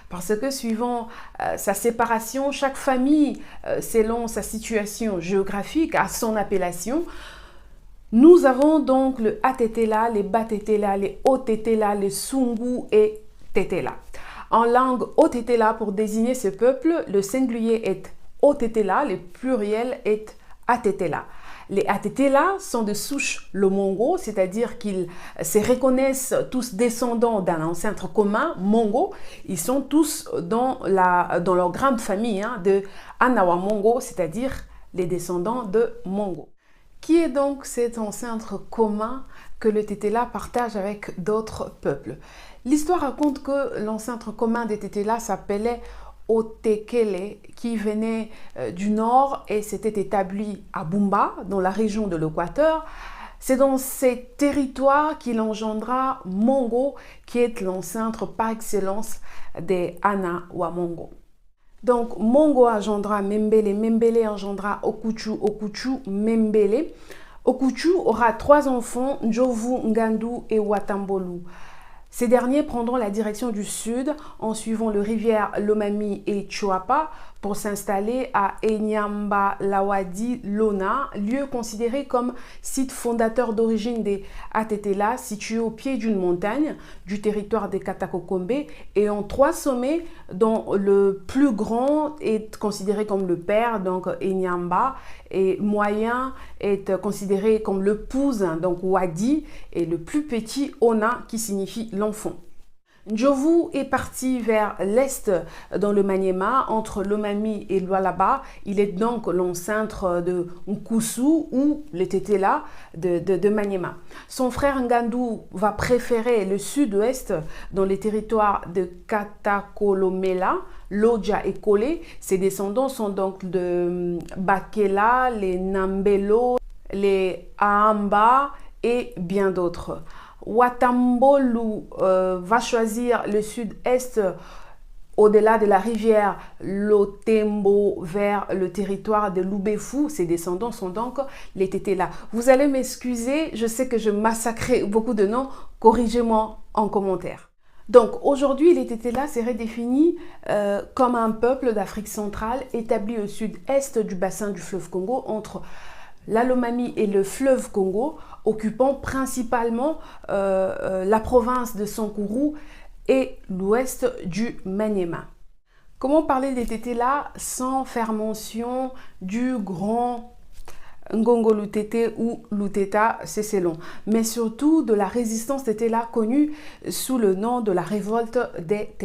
parce que suivant sa séparation, chaque famille, selon sa situation géographique, a son appellation. Nous avons donc le Atetela, les Batetela, les Otetela, les Sungu et Tetela. En langue Otetela, pour désigner ce peuple, le singulier est Otetela, le pluriel est Atetela. Les Atetela sont de souche Lomongo, c'est-à-dire qu'ils se reconnaissent tous descendants d'un ancêtre commun, Mongo. Ils sont tous dans leur grande famille de Anawa Mongo, c'est-à-dire les descendants de Mongo. Qui est donc cet ancêtre commun que le Tetela partage avec d'autres peuples? L'histoire raconte que l'ancêtre commun des Tetela s'appelait Otekele, qui venait du nord et s'était établi à Bumba, dans la région de l'Équateur. C'est dans ces territoires qu'il engendra Mongo, qui est l'ancêtre par excellence des Anawa Mongo. Donc, Mongo engendra Membele, Membele engendra Okuchu, Okuchu, Membele. Okuchu aura 3 enfants, Njovu, Ngandu et Watambolu. Ces derniers prendront la direction du sud en suivant les rivières Lomami et Chuapa pour s'installer à Enyamba Lawadi Lona, lieu considéré comme site fondateur d'origine des Atetela, situé au pied d'une montagne du territoire des Katakokombe et en 3 sommets dont le plus grand est considéré comme le père, donc Enyamba, et moyen est considéré comme le pouce, donc Wadi, et le plus petit Ona qui signifie l'enfant. Njovu est parti vers l'est dans le Maniema, entre Lomami et Lualaba. Il est donc l'ancêtre de Nkusu ou le Tetela de Maniema. Son frère Ngandu va préférer le sud-ouest dans les territoires de Katakolomela, Lodja et Kole. Ses descendants sont donc de Bakela, les Nambelo, les Aamba et bien d'autres. Watambolu va choisir le sud-est au-delà de la rivière Lotembo vers le territoire de Lubefu. Ses descendants sont donc les Tetela. Vous allez m'excuser, je sais que je massacrais beaucoup de noms, corrigez-moi en commentaire. Donc aujourd'hui, les Tetela seraient définis comme un peuple d'Afrique centrale établi au sud-est du bassin du fleuve Congo entre la Lomami et le fleuve Congo, occupant principalement la province de Sankuru et l'ouest du Maniema. Comment parler des Tetela sans faire mention du grand Ngongo Lutete ou Luteta, c'est long, mais surtout de la résistance Tetela connue sous le nom de la révolte des Tetela.